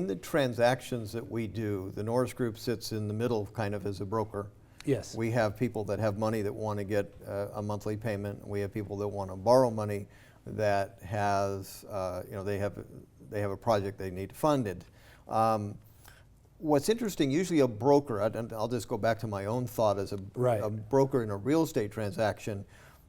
in the transactions that we do, the Norris Group sits in the middle kind of as a broker. Yes. We have people that have money that want to get a monthly payment. We have people that want to borrow money that has, they have a project they need funded. What's interesting, usually a broker, and I'll just go back to my own thought as a broker in a real estate transaction,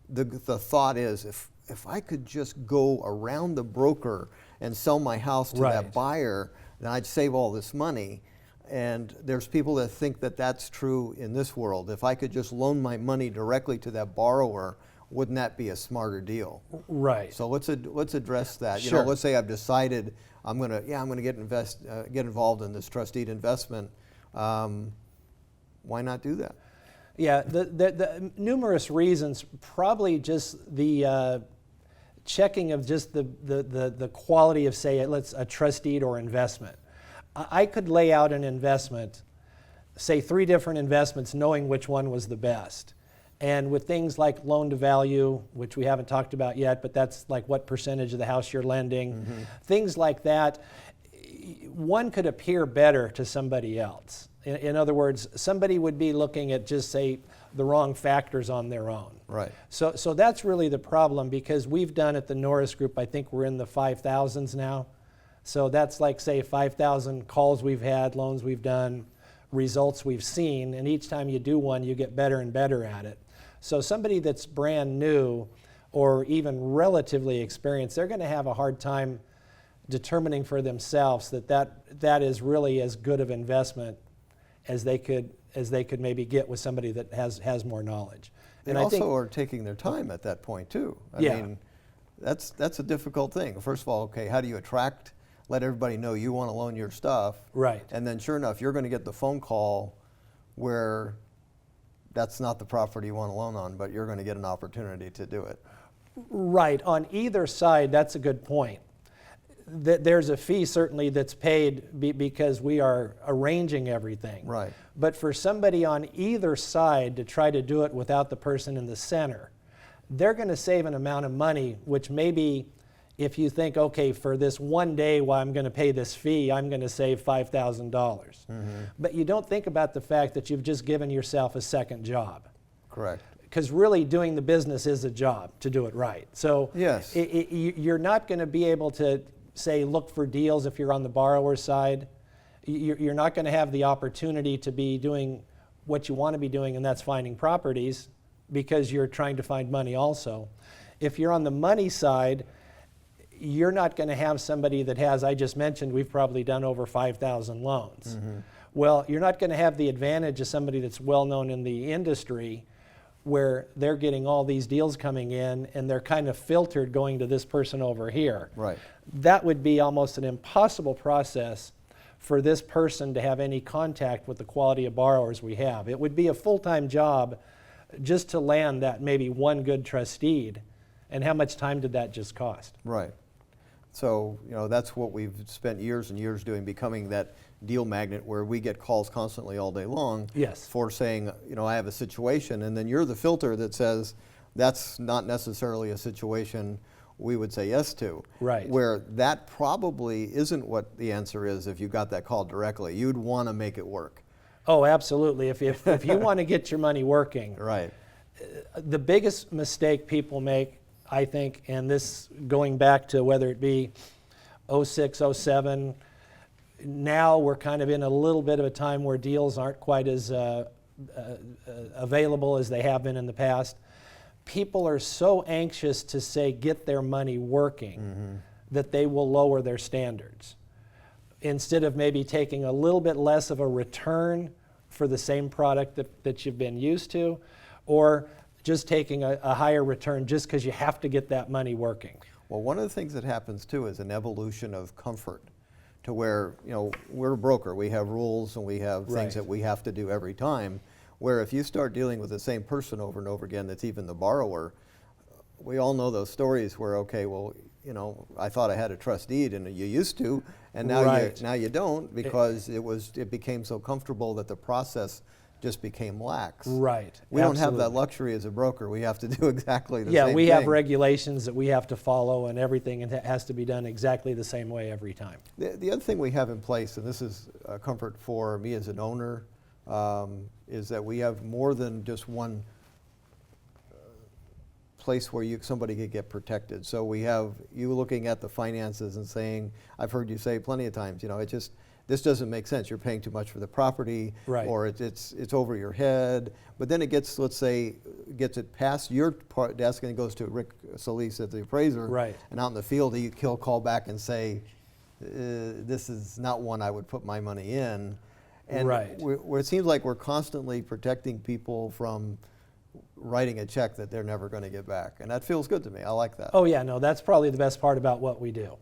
the thought is if I could just go around the broker and sell my house to that buyer, then I'd save all this money. And there's people that think that that's true in this world. If I could just loan my money directly to that borrower, wouldn't that be a smarter deal? Right. So let's address that. Sure. Let's say I've decided I'm gonna get involved in this trustee investment. Why not do that? Yeah, the numerous reasons. Probably just the checking of just the quality of, say, a trust deed or investment. I could lay out an investment, say 3 different investments, knowing which one was the best. And with things like loan to value, which we haven't talked about yet, but that's like what percentage of the house you're lending, things like that, one could appear better to somebody else. In other words, somebody would be looking at just, say, the wrong factors on their own. Right. So that's really the problem, because we've done at the Norris Group, I think we're in the 5,000s now. So that's like, say, 5,000 calls we've had, loans we've done, results we've seen, and each time you do one, you get better and better at it. So somebody that's brand new or even relatively experienced, they're going to have a hard time determining for themselves that is really as good of investment as they could maybe get with somebody that has more knowledge. They also are taking their time at that point too. I mean, that's a difficult thing. First of all, okay, how do you let everybody know you want to loan your stuff? Right. And then sure enough, you're going to get the phone call where that's not the property you want to loan on, but you're going to get an opportunity to do it. Right. On either side, that's a good point. There's a fee certainly that's paid because we are arranging everything. Right. But for somebody on either side to try to do it without the person in the center, they're going to save an amount of money, which maybe if you think, okay, for this one day while I'm going to pay this fee, I'm going to save $5,000. But you don't think about the fact that you've just given yourself a second job. Correct. Because really doing the business is a job to do it right. So yes. You're not going to be able to, say, look for deals if you're on the borrower side. You're not going to have the opportunity to be doing what you want to be doing, and that's finding properties, because you're trying to find money also. If you're on the money side, you're not going to have somebody that has, I just mentioned, we've probably done over 5,000 loans. Well, you're not going to have the advantage of somebody that's well known in the industry, where they're getting all these deals coming in and they're kind of filtered going to this person over here. Right. That would be almost an impossible process for this person to have any contact with the quality of borrowers we have. It would be a full-time job just to land that maybe one good trustee. And how much time did that just cost? Right. So, that's what we've spent years and years doing, becoming that deal magnet where we get calls constantly all day long. Yes. For saying, I have a situation, and then you're the filter that says that's not necessarily a situation we would say yes to. Right. Where that probably isn't what the answer is if you got that call directly. You'd want to make it work. Oh, absolutely. If you want to get your money working. Right. The biggest mistake people make, I think, and this going back to whether it be 06, 07, now we're kind of in a little bit of a time where deals aren't quite as available as they have been in the past. People are so anxious to, say, get their money working that they will lower their standards. Instead of maybe taking a little bit less of a return for the same product that you've been used to, or just taking a higher return just because you have to get that money working. Well, one of the things that happens too is an evolution of comfort, to where, we're a broker, we have rules and we have things that we have to do every time, where if you start dealing with the same person over and over again, that's even the borrower, we all know those stories where, okay, well, I thought I had a trust deed, and you used to, and now you don't, because it became so comfortable that the process just became lax. Right. We don't have that Absolutely. luxury as a broker. We have to do exactly the Yeah, same we thing. have regulations that we have to follow, and everything has to be done exactly the same way every time. The other thing we have in place, and this is a comfort for me as an owner, is that we have more than just one place where somebody could get protected. So we have you looking at the finances and saying, I've heard you say plenty of times, this doesn't make sense. You're paying too much for the property, Right. or it's over your head. But then it gets, let's say, gets it past your desk and it goes to Rick Solis at the appraiser. Right. And out in the field, he'll call back and say, this is not one I would put my money in. And Right. where it seems like we're constantly protecting people from writing a check that they're never going to get back. And that feels good to me. I like that. Oh yeah, no, that's probably the best part about what we do.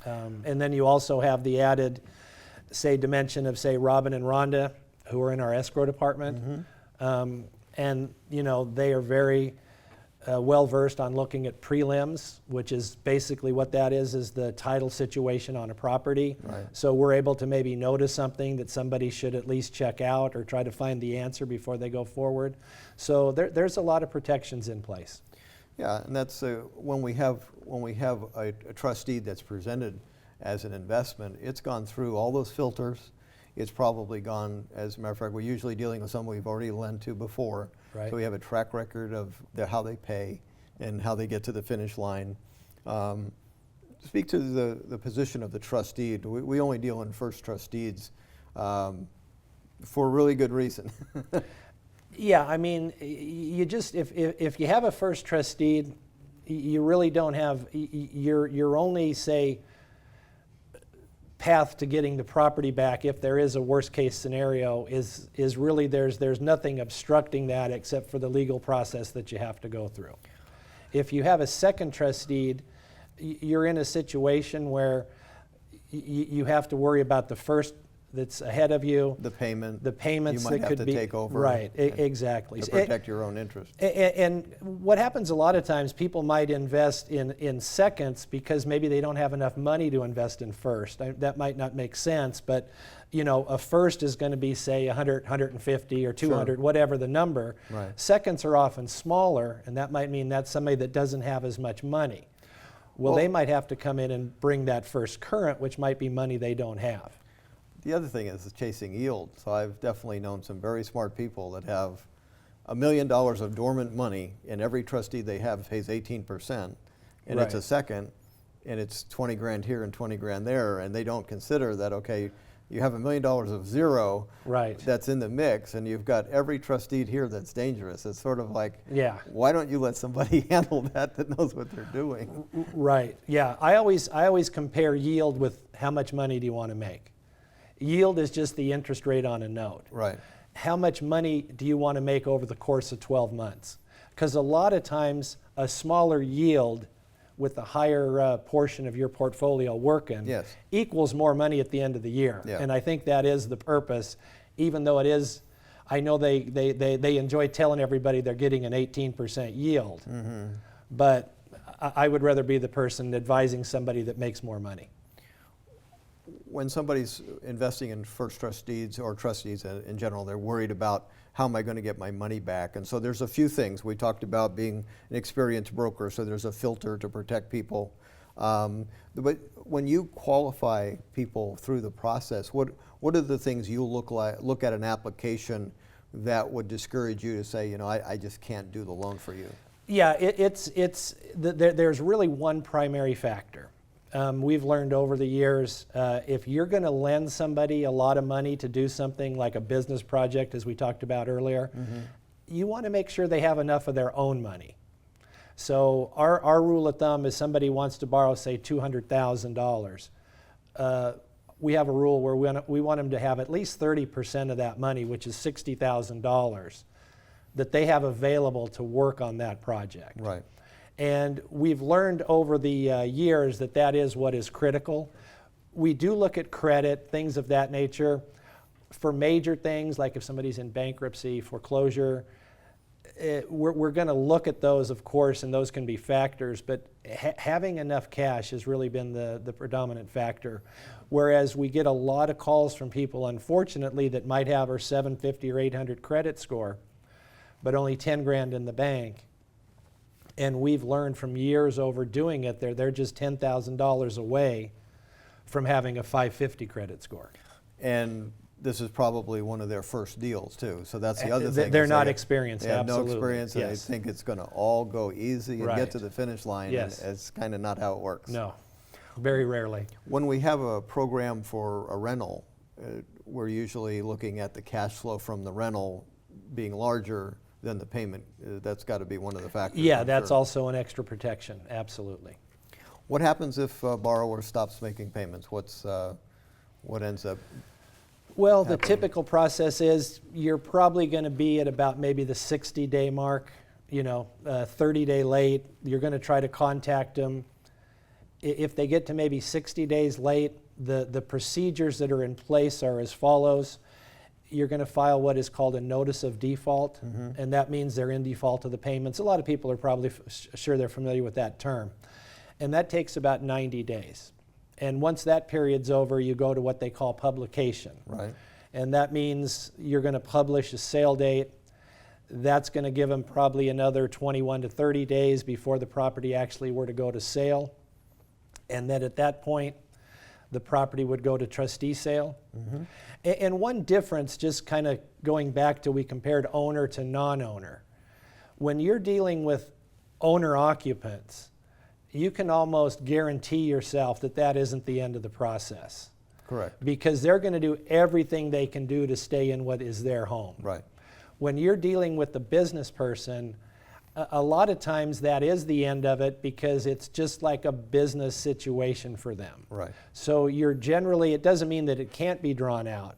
And then you also have the added, say, dimension of, say, Robin and Rhonda, who are in our escrow department. And, they are very well versed on looking at prelims, which is basically what that is the title situation on a property. Right. So we're able to maybe notice something that somebody should at least check out or try to find the answer before they go forward. So there's a lot of protections in place. Yeah, and that's when we have a trust deed that's presented as an investment, it's gone through all those filters. It's probably gone, as a matter of fact, we're usually dealing with someone we've already lent to before. Right. So we have a track record of how they pay and how they get to the finish line. Speak to the position of the trustee. We only deal in first trust deeds for a really good reason. Yeah, I mean, you just if you have a first trust deed, you really don't have your only, say, path to getting the property back, if there is a worst case scenario, is really there's nothing obstructing that except for the legal process that you have to go through. If you have a second trust deed, you're in a situation where you have to worry about the first that's ahead of you, The payments you you might have to take over. Right, and exactly. To protect your own interest. And what happens a lot of times, people might invest in seconds because maybe they don't have enough money to invest in first. That might not make sense, but a first is going to be, say, 100, 150 or 200, Sure. whatever the number. Right. Seconds are often smaller, and that might mean that's somebody that doesn't have as much money. Well, they might have to come in and bring that first current, which might be money they don't have. The other thing is chasing yield. So I've definitely known some very smart people that have $1 million of dormant money, and every trustee they have pays 18%, and it's a Right. second, and it's 20 grand here and 20 grand there, and they don't consider that, okay, you have $1 million of zero Right. that's in the mix, and you've got every trustee here that's dangerous. It's sort of like, Yeah. why don't you let somebody handle that knows what they're doing? Right. Yeah. I always compare yield with how much money do you want to make. Yield is just the interest rate on a note. Right. How much money do you want to make over the course of 12 months? Because a lot of times a smaller yield with a higher portion of your portfolio working Yes. equals more money at the end of the year. Yeah. And I think that is the purpose, even though it is, I know they enjoy telling everybody they're getting an 18% yield, but I would rather be the person advising somebody that makes more money. When somebody's investing in first trust deeds or trustees in general, they're worried about how am I going to get my money back? And so there's a few things. We talked about being an experienced broker, so there's a filter to protect people. But when you qualify people through the process, what are the things you look at an application that would discourage you to say, I just can't do the loan for you? Yeah, there's really one primary factor. We've learned over the years, if you're going to lend somebody a lot of money to do something like a business project, as we talked about earlier, you want to make sure they have enough of their own money. So our rule of thumb is somebody wants to borrow, say, $200,000. We have a rule where we want them to have at least 30% of that money, which is $60,000, that they have available to work on that project. Right. And we've learned over the years that is what is critical. We do look at credit, things of that nature. For major things, like if somebody's in bankruptcy, foreclosure, we're going to look at those, of course, and those can be factors, but having enough cash has really been the predominant factor. Whereas we get a lot of calls from people, unfortunately, that might have our 750 or 800 credit score, but only 10 grand in the bank. And we've learned from years over doing it, they're just $10,000 away from having a 550 credit score. And this is probably one of their first deals too. So that's the other thing. They're not experienced, They have absolutely. no experience, and Yes. they think it's going to all go easy and Right. get to the finish line. Yes. And it's kind of not how it works. No, very rarely. When we have a program for a rental, we're usually looking at the cash flow from the rental being larger than the payment. That's got to be one of the factors. Yeah, I'm that's sure. also an extra protection, absolutely. What happens if a borrower stops making payments? What ends up? Well, the happening? typical process is you're probably going to be at about maybe the 60-day mark, 30-day late. You're going to try to contact them. If they get to maybe 60 days late, the procedures that are in place are as follows. You're going to file what is called a notice of default, and that means they're in default of the payments. A lot of people are probably sure they're familiar with that term. And that takes about 90 days. And once that period's over, you go to what they call publication. Right. And that means you're going to publish a sale date. That's going to give them probably another 21 to 30 days before the property actually were to go to sale. And then at that point, the property would go to trustee sale. And one difference, just kind of going back to we compared owner to non-owner. When you're dealing with owner occupants, you can almost guarantee yourself that that isn't the end of the process. Correct. Because they're going to do everything they can do to stay in what is their home. Right. When you're dealing with the business person, a lot of times that is the end of it because it's just like a business situation for them. Right. So you're generally, it doesn't mean that it can't be drawn out,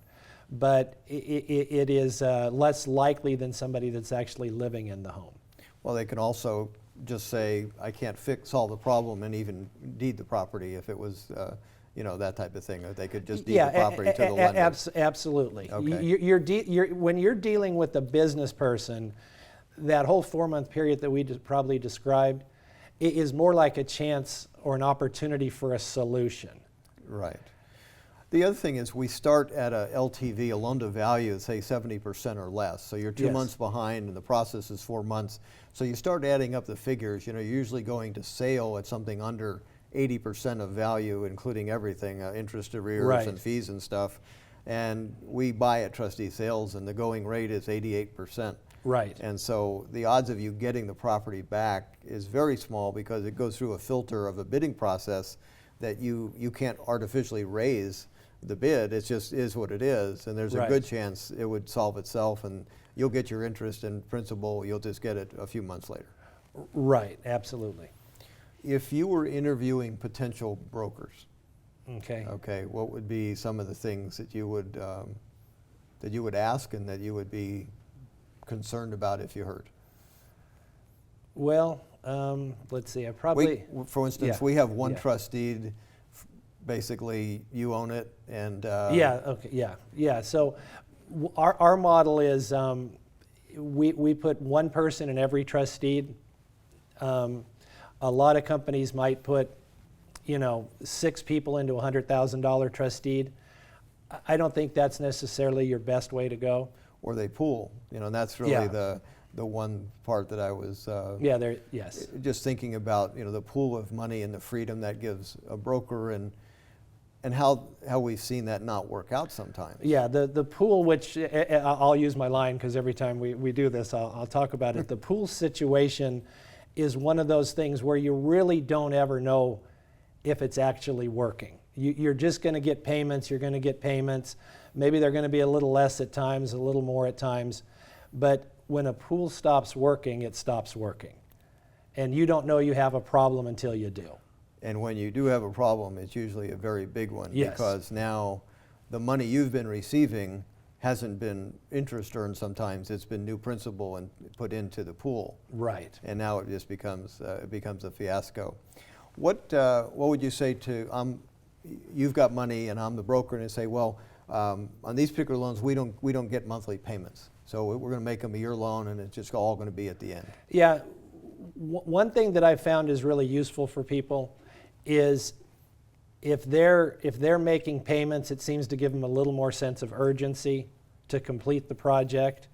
but it is less likely than somebody that's actually living in the home. Well, they can also just say, I can't solve the problem and even deed the property if it was, that type of thing. Or they could just deed the property to the lender. Absolutely. Okay. When you're dealing with a business person, that whole 4-month period that we probably described is more like a chance or an opportunity for a solution. Right. The other thing is we start at a LTV, a loan to value, say 70% or less. So you're 2 Yes. months behind and the process is 4 months. So you start adding up the figures. You're usually going to sale at something under 80% of value, including everything, interest arrears Right. and fees and stuff. And we buy at trustee sales and the going rate is 88%. Right. And so the odds of you getting the property back is very small because it goes through a filter of a bidding process that you can't artificially raise the bid. It just is what it is, and there's a Right. good chance it would solve itself and you'll get your interest and principal, you'll just get it a few months later. Right, absolutely. If you were interviewing potential brokers, Okay. what would be some of the things that you would ask and that you would be concerned about if you heard? Well, let's see. I probably. For instance, yeah, we have one yeah. trustee. Basically, you own it, and Yeah. Okay. Yeah. So, our model is we put one person in every trust deed. A lot of companies might put, 6 people into a $100,000 trust deed. I don't think that's necessarily your best way to go. or they pool. And that's really Yeah. the one part that I was Yes. just thinking about. The pool of money and the freedom that gives a broker, and how we've seen that not work out sometimes. Yeah, the pool, which I'll use my line because every time we do this, I'll talk about it. The pool situation is one of those things where you really don't ever know if it's actually working. You're just going to get payments, you're going to get payments. Maybe they're going to be a little less at times, a little more at times. But when a pool stops working, it stops working. And you don't know you have a problem until you do. And when you do have a problem, it's usually a very big one. Yes. Because now the money you've been receiving hasn't been interest earned sometimes, it's been new principal and put into the pool. Right. And now it just becomes a fiasco. What would you say to, you've got money and I'm the broker, and I say, well, on these particular loans we don't get monthly payments. So we're going to make them a year loan, and it's just all going to be at the end. Yeah, one thing that I've found is really useful for people is if they're making payments, it seems to give them a little more sense of urgency to complete the project.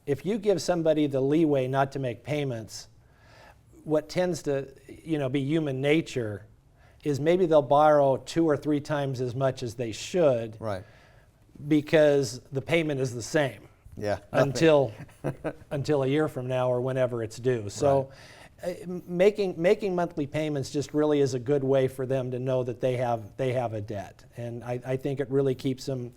If you give somebody the leeway not to make payments, what tends to be human nature is maybe they'll borrow 2 or 3 times as much as they should, Right. because the payment is the same. Yeah. until a year from now or whenever it's due. So making monthly payments just really is a good way for them to know that they have a debt, and I think it really keeps them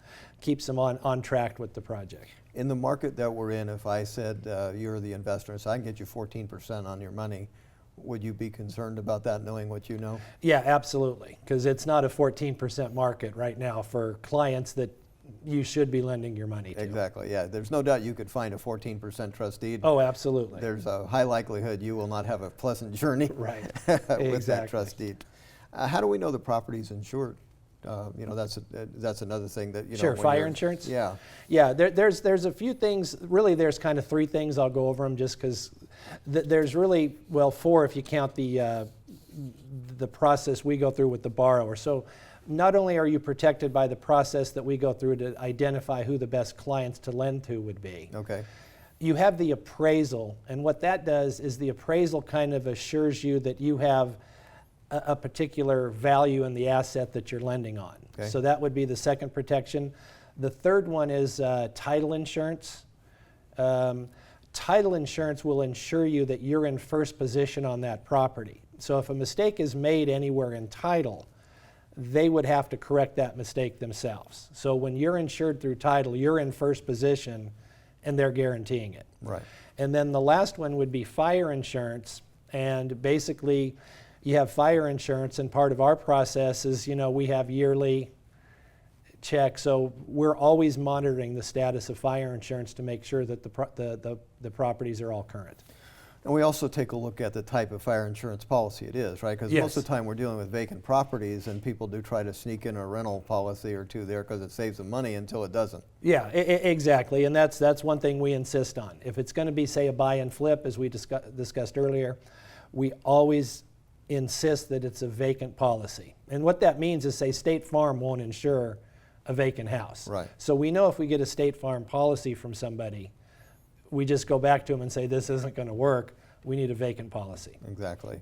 on track with the project. In the market that we're in, if I said you're the investor, so I can get you 14% on your money, would you be concerned about that, knowing what you know? Yeah, absolutely, because it's not a 14% market right now for clients that you should be lending your money to. Exactly, yeah. There's no doubt you could find a 14% trust deed. Oh, absolutely. There's a high likelihood you will not have a pleasant journey Right. with that trust deed. How do we know the property's insured? That's another thing that, Sure, when fire you're- insurance? Yeah. Yeah, there's a few things, really there's kind of 3 things, I'll go over them just because there's really, 4 if you count the process we go through with the borrower. So not only are you protected by the process that we go through to identify who the best clients to lend to would be. Okay. You have the appraisal, and what that does is the appraisal kind of assures you that you have a particular value in the asset that you're lending on. Okay. So that would be the second protection. The third one is title insurance. Title insurance will ensure you that you're in first position on that property. So if a mistake is made anywhere in title, they would have to correct that mistake themselves. So when you're insured through title, you're in first position and they're guaranteeing it. Right. And then the last one would be fire insurance. And basically, you have fire insurance, and part of our process is, we have yearly checks. So we're always monitoring the status of fire insurance to make sure that the properties are all current. And we also take a look at the type of fire insurance policy it is, right? Because Yes. most of the time we're dealing with vacant properties, and people do try to sneak in a rental policy or 2 there because it saves them money until it doesn't. Yeah, exactly, and that's one thing we insist on. If it's going to be, say, a buy and flip, as we discussed earlier, we always insist that it's a vacant policy. And what that means is, say, State Farm won't insure a vacant house. Right. So we know if we get a State Farm policy from somebody, we just go back to them and say, this isn't going to work, we need a vacant policy. Exactly.